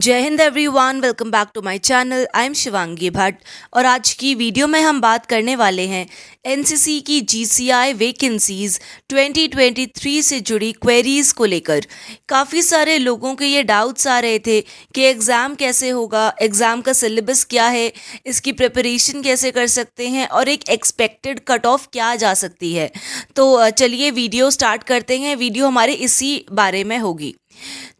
जय हिंद everyone, welcome back to my channel. I am Shivangi Bhatt और आज की वीडियो में हम बात करने वाले हैं एनसीसी की जीसीआई वैकेंसीज 2023 से जुड़ी क्वेरीज को लेकर। काफ़ी सारे लोगों के ये डाउट्स आ रहे थे कि एग्ज़ाम कैसे होगा, एग्ज़ाम का सिलेबस क्या है, इसकी प्रिपरेशन कैसे कर सकते हैं और एक एक्सपेक्टेड कट ऑफ क्या जा सकती है। तो चलिए वीडियो स्टार्ट करते हैं। वीडियो हमारे इसी बारे में होगी।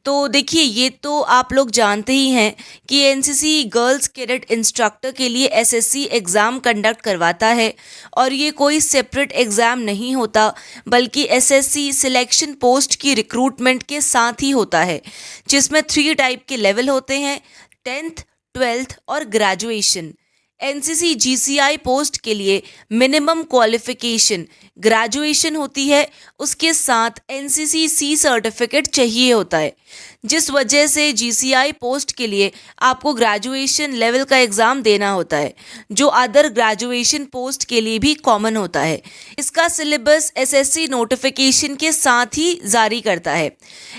तो देखिए, ये तो आप लोग जानते ही हैं कि एनसीसी गर्ल्स कैडेट इंस्ट्रक्टर के लिए एसएससी एग्ज़ाम कंडक्ट करवाता है और ये कोई सेपरेट एग्ज़ाम नहीं होता, बल्कि एसएससी सिलेक्शन पोस्ट की रिक्रूटमेंट के साथ ही होता है, जिसमें 3 टाइप के लेवल होते हैं: 10th, 12th और ग्रेजुएशन। एनसीसी जीसीआई पोस्ट के लिए मिनिमम क्वालिफिकेशन ग्रेजुएशन होती है, उसके साथ एनसीसी सी सर्टिफिकेट चाहिए होता है, जिस वजह से जीसीआई पोस्ट के लिए आपको ग्रेजुएशन लेवल का एग्ज़ाम देना होता है, जो अदर ग्रेजुएशन पोस्ट के लिए भी कॉमन होता है। इसका सिलेबस एसएससी नोटिफिकेशन के साथ ही जारी करता है।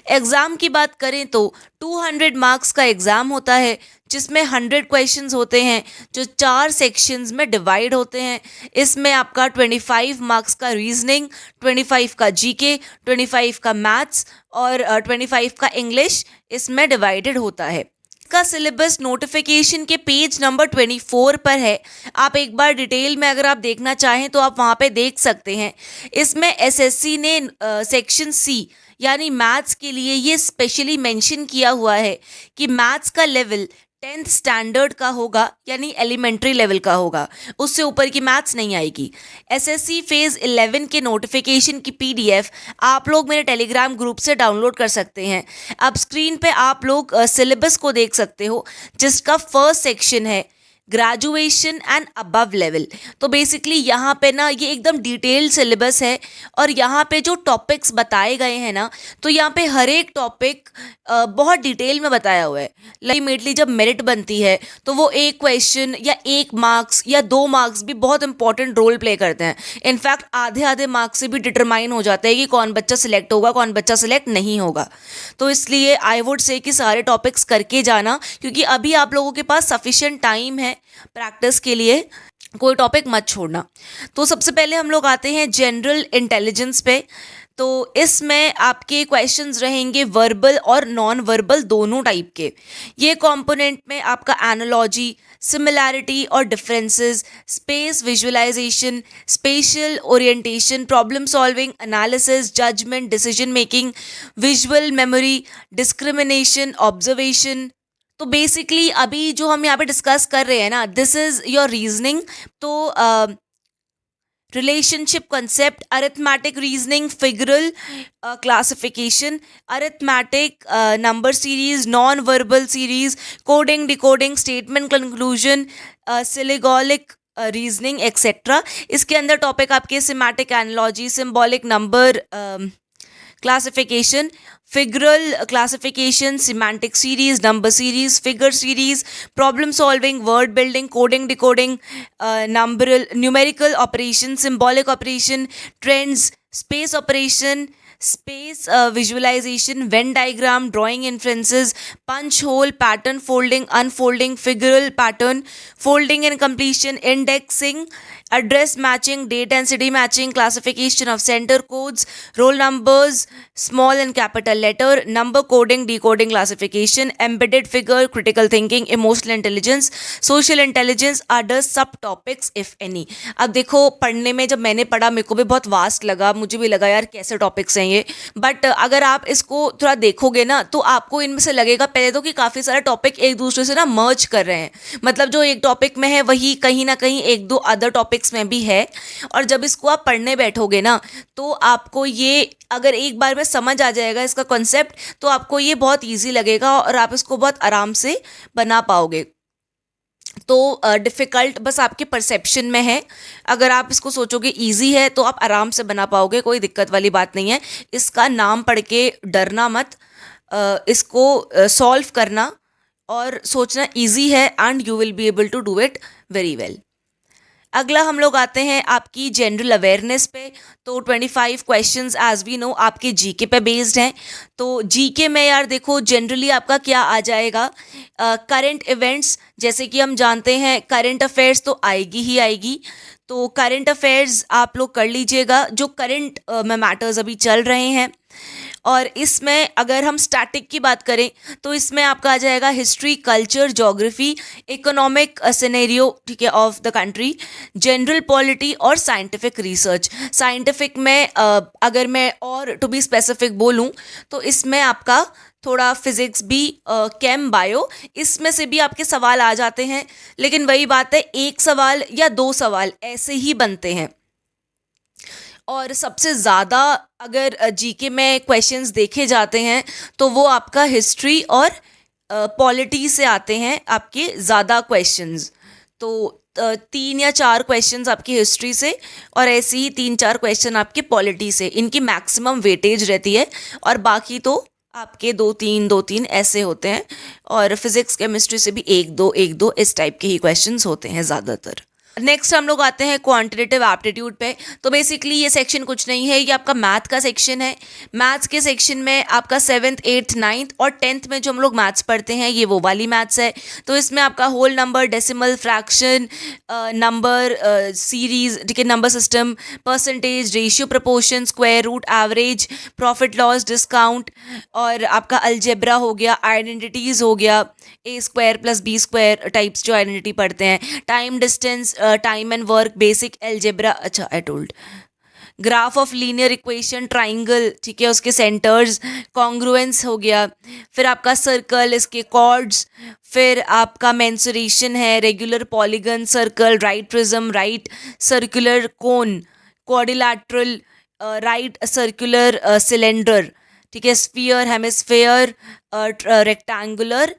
एग्ज़ाम की बात करें तो 200 मार्क्स का एग्ज़ाम होता है, जिसमें 100 क्वेश्चंस होते हैं जो 4 सेक्शंस में डिवाइड होते हैं। इसमें आपका 25 मार्क्स का रीजनिंग, 25 का जीके, 25 का मैथ्स और 25 का इंग्लिश इसमें डिवाइडेड होता है। इसका सिलेबस नोटिफिकेशन के पेज नंबर 24 पर है। आप एक बार डिटेल में अगर आप देखना चाहें तो आप वहाँ पे देख सकते हैं। इसमें एसएससी ने सेक्शन सी यानी मैथ्स के लिए ये स्पेशली मेंशन किया हुआ है कि मैथ्स का लेवल 10th स्टैंडर्ड का होगा, यानी एलिमेंट्री लेवल का होगा, उससे ऊपर की मैथ्स नहीं आएगी। एसएससी फेज़ 11 के नोटिफिकेशन की पीडीएफ आप लोग मेरे टेलीग्राम ग्रुप से डाउनलोड कर सकते हैं। अब स्क्रीन पे आप लोग सिलेबस को देख सकते हो, जिसका फर्स्ट सेक्शन है ग्रेजुएशन एंड अबव लेवल। तो बेसिकली यहाँ पे ना ये एकदम डिटेल्ड सिलेबस है और यहाँ पे जो टॉपिक्स बताए गए हैं ना, तो यहाँ पे हर एक टॉपिक बहुत डिटेल में बताया हुआ है। अल्टीमेटली जब मेरिट बनती है तो वो एक क्वेश्चन या 1 मार्क्स या 2 मार्क्स भी बहुत इंपॉर्टेंट रोल प्ले करते हैं। इनफैक्ट आधे मार्क्स से भी डिटरमाइन हो जाता है कि कौन बच्चा सिलेक्ट होगा, कौन बच्चा सिलेक्ट नहीं होगा। तो इसलिए आई वुड से कि सारे टॉपिक्स करके जाना, क्योंकि अभी आप लोगों के पास सफिशिएंट टाइम है प्रैक्टिस के लिए, कोई टॉपिक मत छोड़ना। तो सबसे पहले हम लोग आते हैं जनरल इंटेलिजेंस पे। तो इसमें आपके क्वेश्चंस रहेंगे वर्बल और नॉन वर्बल दोनों टाइप के। ये कंपोनेंट में आपका एनालॉजी, सिमिलैरिटी और differences, space visualization, special orientation, problem solving, analysis, judgement, decision making, visual memory, discrimination, observation. तो बेसिकली अभी जो हम यहाँ पे डिस्कस कर रहे हैं ना, दिस इज़ योर रीजनिंग। तो relationship concept, arithmetic reasoning, figural classification, arithmetic number series, non verbal series, coding, decoding, statement conclusion, syllogistic reasoning etcetera. इसके अंदर टॉपिक आपके semantic analogy, symbolic number classification, figural classification, semantic series, number series, figure series, problem solving, word building, coding, decoding, number numerical operation, symbolic operation, trends, space operation, space visualisation, Venn diagram, drawing inferences, punch hole, pattern folding, unfolding, figural pattern, folding and completion, indexing, address matching, date density matching, classification of center codes, roll numbers, small and capital letter, number coding, decoding, classification, embedded figure, critical thinking, emotional intelligence, social intelligence, other subtopics if any। अब देखो, पढ़ने में जब मैंने पढ़ा मेरे को भी बहुत वास्ट लगा, मुझे भी लगा यार कैसे टॉपिक्स हैं ये। बट अगर आप इसको थोड़ा देखोगे ना तो आपको इनमें से लगेगा पहले तो कि काफ़ी सारे टॉपिक एक दूसरे से ना मर्ज कर रहे हैं। मतलब जो एक टॉपिक में है वही कहीं ना कहीं 1-2 अदर टॉपिक्स में भी है। और जब इसको आप पढ़ने बैठोगे ना तो आपको ये अगर एक बार में समझ आ जाएगा इसका कॉन्सेप्ट, तो आपको ये बहुत इजी लगेगा और आप इसको बहुत आराम से बना पाओगे। तो डिफ़िकल्ट बस आपके परसेप्शन में है। अगर आप इसको सोचोगे इजी है तो आप आराम से बना पाओगे, कोई दिक्कत वाली बात नहीं है। इसका नाम पढ़ के डरना मत, इसको सॉल्व करना और सोचना इजी है and you will be able to do it very well. अगला हम लोग आते हैं आपकी जनरल अवेयरनेस पे। तो 25 क्वेश्चंस एज वी नो आपके जीके पे बेस्ड हैं। तो जीके में यार देखो जनरली आपका क्या आ जाएगा, करंट इवेंट्स, जैसे कि हम जानते हैं करंट अफेयर्स तो आएगी ही आएगी। तो करंट अफेयर्स आप लोग कर लीजिएगा जो करंट में मैटर्स अभी चल रहे हैं। और इसमें अगर हम स्टैटिक की बात करें तो इसमें आपका आ जाएगा history, culture, geography, economic scenario, ठीक है, of the country, general polity और साइंटिफिक रिसर्च। साइंटिफिक में अगर मैं और टू बी स्पेसिफिक बोलूं तो इसमें आपका थोड़ा फिजिक्स भी, केम, बायो, इसमें से भी आपके सवाल आ जाते हैं। लेकिन वही बात है, एक सवाल या दो सवाल ऐसे ही बनते हैं। और सबसे ज़्यादा अगर जीके में क्वेश्चंस देखे जाते हैं तो वो आपका हिस्ट्री और पॉलिटी से आते हैं आपके ज़्यादा क्वेश्चंस। तो 3 या 4 क्वेश्चंस आपकी हिस्ट्री से और ऐसे ही 3-4 क्वेश्चन आपके पॉलिटी से, इनकी मैक्सिमम वेटेज रहती है। और बाकी तो आपके 2-3 ऐसे होते हैं। और फिजिक्स, केमिस्ट्री से भी 1-2 इस टाइप के ही क्वेश्चंस होते हैं ज़्यादातर। नेक्स्ट हम लोग आते हैं क्वांटिटेटिव एप्टीट्यूड पे। तो बेसिकली ये सेक्शन कुछ नहीं है, ये आपका मैथ का सेक्शन है। मैथ्स के सेक्शन में आपका 7th, 8th, 9th और 10th में जो हम लोग मैथ्स पढ़ते हैं ये वो वाली मैथ्स है। तो इसमें आपका whole number, decimal, fraction, number series, ठीक है, number system, percentage, ratio, proportion, square root, average, profit loss, discount, और आपका अलजेब्रा हो गया, आइडेंटिटीज़ हो गया, A² + B² टाइप्स जो आइडेंटिटी पढ़ते हैं, time, distance, time and work, basic algebra, अच्छा I told, graph of linear equation, triangle, ठीक है, उसके सेंटर्स, कॉन्ग्रुएंस हो गया, फिर आपका सर्कल, इसके कॉर्ड्स, फिर आपका मेंसुरेशन है, regular polygon, circle, right prism, right circular cone, quadrilateral, right circular cylinder, ठीक है, sphere, hemisphere, rectangular,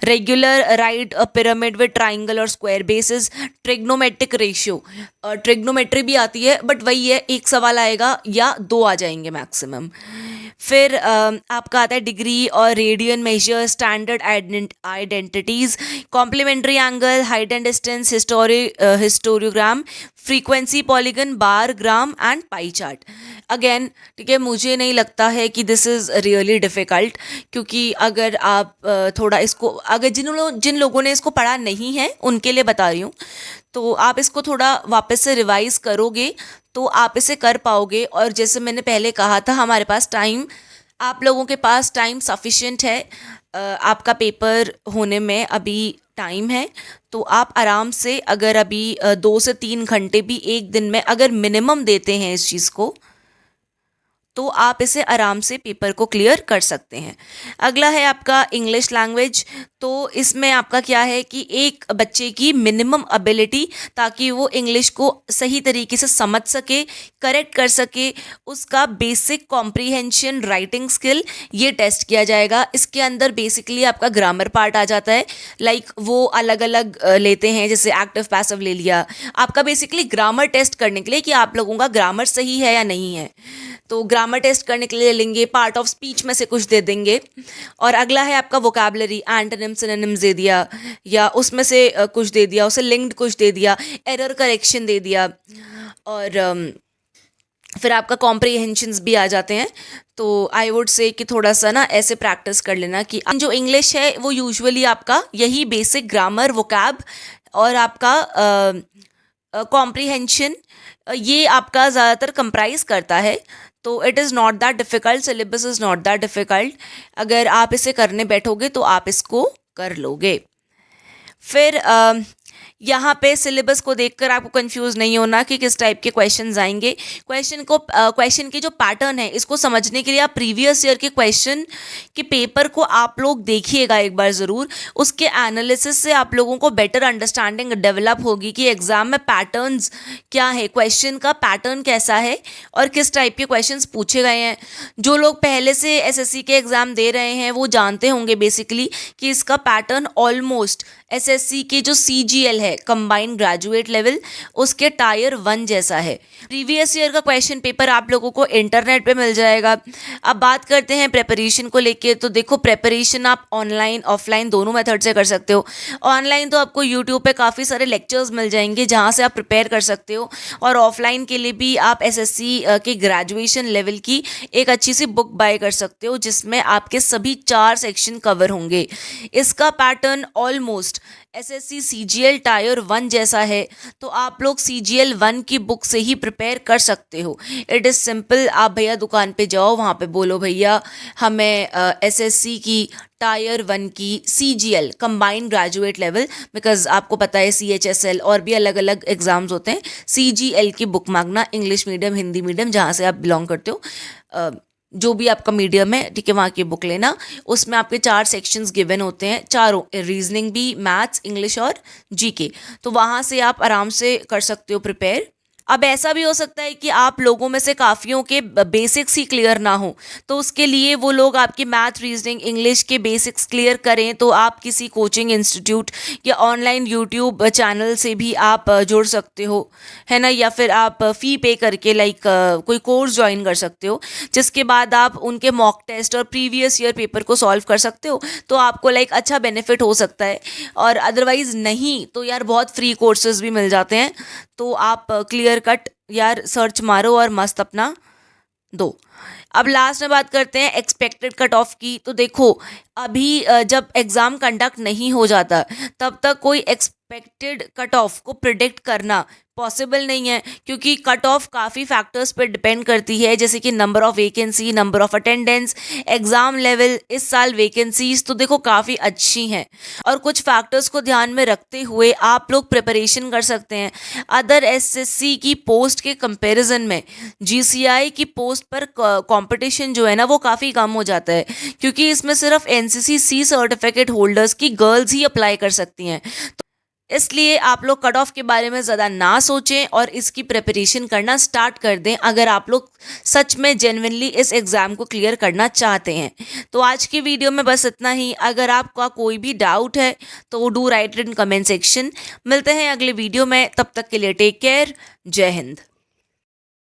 regular, right pyramid with triangle और square bases, trigonometric ratio, trigonometry भी आती है बट वही है, एक सवाल आएगा या 2 आ जाएंगे मैक्सिमम। फिर आपका आता है डिग्री और radian measure, standard identities, complementary angle, height and distance, histogram, frequency, polygon, bar, gram and pie chart. Again, ठीक है, मुझे नहीं लगता है कि दिस इज़ रियली डिफ़िकल्ट, क्योंकि अगर आप थोड़ा इसको, अगर जिन लोगों ने इसको पढ़ा नहीं है उनके लिए बता रही हूँ, तो आप इसको थोड़ा वापस से रिवाइज़ करोगे तो आप इसे कर पाओगे। और जैसे मैंने पहले कहा था, हमारे पास टाइम, आप लोगों के पास टाइम सफिशिएंट है, आपका पेपर होने में अभी टाइम है। तो आप आराम से अगर अभी 2 से 3 घंटे भी एक दिन में अगर मिनिमम देते हैं इस चीज़ को, तो आप इसे आराम से पेपर को क्लियर कर सकते हैं। अगला है आपका इंग्लिश लैंग्वेज। तो इसमें आपका क्या है कि एक बच्चे की मिनिमम एबिलिटी, ताकि वो इंग्लिश को सही तरीके से समझ सके, करेक्ट कर सके, उसका बेसिक कॉम्प्रीहेंशन, राइटिंग स्किल, ये टेस्ट किया जाएगा। इसके अंदर बेसिकली आपका ग्रामर पार्ट आ जाता है, लाइक वो अलग अलग लेते हैं, जैसे एक्टिव पैसिव ले लिया, आपका बेसिकली ग्रामर टेस्ट करने के लिए कि आप लोगों का ग्रामर सही है या नहीं है। तो ग्रामर टेस्ट करने के लिए लेंगे, पार्ट ऑफ स्पीच में से कुछ दे देंगे। और अगला है आपका वोकैबुलरी, एंटोनिम, सिनोनिम्स दे दिया, या उसमें से कुछ दे दिया, उसे लिंक्ड कुछ दे दिया, एरर करेक्शन दे दिया। और फिर आपका कॉम्प्रीहेंशंस भी आ जाते हैं। तो आई वुड से कि थोड़ा सा ना ऐसे प्रैक्टिस कर लेना कि जो इंग्लिश है वो यूजुअली आपका यही बेसिक ग्रामर, वोकैब और आपका कॉम्प्रीहेंशन, ये आपका ज़्यादातर कंप्राइज करता है। तो it is not that difficult, syllabus is not that difficult. अगर आप इसे करने बैठोगे तो आप इसको कर लोगे। फिर यहाँ पे सिलेबस को देखकर आपको कंफ्यूज नहीं होना कि किस टाइप के क्वेश्चंस आएंगे। क्वेश्चन के जो पैटर्न है, इसको समझने के लिए आप प्रीवियस ईयर के क्वेश्चन के पेपर को आप लोग देखिएगा एक बार ज़रूर। उसके एनालिसिस से आप लोगों को बेटर अंडरस्टैंडिंग डेवलप होगी कि एग्ज़ाम में पैटर्न्स क्या है, क्वेश्चन का पैटर्न कैसा है और किस टाइप के क्वेश्चंस पूछे गए हैं। जो लोग पहले से एसएससी के एग्ज़ाम दे रहे हैं वो जानते होंगे बेसिकली कि इसका पैटर्न ऑलमोस्ट एसएससी के जो सीजीएल है कंबाइंड ग्रेजुएट लेवल, उसके टायर 1 जैसा है। प्रीवियस ईयर का क्वेश्चन पेपर आप लोगों को इंटरनेट पे मिल जाएगा। अब बात करते हैं प्रिपरेशन को लेके, तो देखो प्रिपरेशन आप ऑनलाइन ऑफलाइन दोनों मेथड से कर सकते हो। ऑनलाइन तो आपको यूट्यूब पे काफ़ी सारे लेक्चर्स मिल जाएंगे जहाँ से आप प्रिपेयर कर सकते हो, और ऑफलाइन के लिए भी आप एसएससी के ग्रेजुएशन लेवल की एक अच्छी सी बुक बाय कर सकते हो जिसमें आपके सभी 4 सेक्शन कवर होंगे। इसका pattern almost SSC CGL tyre 1 जैसा है, तो आप लोग सीजीएल 1 की बुक से ही प्रिपेयर कर सकते हो। इट इज़ सिंपल, आप भैया दुकान पे जाओ, वहाँ पे बोलो भैया हमें एसएससी की टायर 1 की CGL combined graduate level, because आपको पता है सीएचएसएल और भी अलग अलग एग्जाम्स होते हैं, सीजीएल की बुक मांगना, इंग्लिश मीडियम हिंदी मीडियम जहाँ से आप बिलोंग करते हो, जो भी आपका मीडियम है, ठीक है, वहाँ की बुक लेना। उसमें आपके 4 सेक्शंस गिवन होते हैं, चारों, रीजनिंग भी, मैथ्स, इंग्लिश और जीके, तो वहाँ से आप आराम से कर सकते हो प्रिपेयर। अब ऐसा भी हो सकता है कि आप लोगों में से काफ़ियों के बेसिक्स ही क्लियर ना हो, तो उसके लिए वो लोग आपकी मैथ, रीजनिंग, इंग्लिश के बेसिक्स क्लियर करें, तो आप किसी कोचिंग इंस्टीट्यूट या ऑनलाइन यूट्यूब चैनल से भी आप जुड़ सकते हो, है ना, या फिर आप फ़ी पे करके कोई कोर्स ज्वाइन कर सकते हो, जिसके बाद आप उनके मॉक टेस्ट और प्रीवियस ईयर पेपर को सॉल्व कर सकते हो, तो आपको अच्छा बेनिफिट हो सकता है। और अदरवाइज़ नहीं तो यार बहुत फ्री कोर्सेज भी मिल जाते हैं, तो आप क्लियर कट यार सर्च मारो और मस्त अपना दो। अब लास्ट में बात करते हैं एक्सपेक्टेड कट ऑफ की। तो देखो अभी जब एग्ज़ाम कंडक्ट नहीं हो जाता तब तक कोई एक्सपेक्टेड कट ऑफ को प्रिडिक्ट करना पॉसिबल नहीं है, क्योंकि कट ऑफ काफ़ी फैक्टर्स पर डिपेंड करती है, जैसे कि number of vacancy, number of attendance, exam level. इस साल वैकेंसीज तो देखो काफ़ी अच्छी हैं, और कुछ फैक्टर्स को ध्यान में रखते हुए आप लोग प्रिपरेशन कर सकते हैं। अदर एसएससी की पोस्ट के कंपैरिजन में जीसीआई की पोस्ट पर कंपटीशन जो है ना वो काफ़ी कम हो जाता है, क्योंकि इसमें सिर्फ एनसीसी सी सर्टिफिकेट होल्डर्स की गर्ल्स ही अप्लाई कर सकती हैं। इसलिए आप लोग कट ऑफ के बारे में ज़्यादा ना सोचें और इसकी प्रिपरेशन करना स्टार्ट कर दें, अगर आप लोग सच में जेन्युइनली इस एग्ज़ाम को क्लियर करना चाहते हैं। तो आज की वीडियो में बस इतना ही। अगर आपका कोई भी डाउट है तो do right in comment section. मिलते हैं अगले वीडियो में, तब तक के लिए टेक केयर, जय हिंद।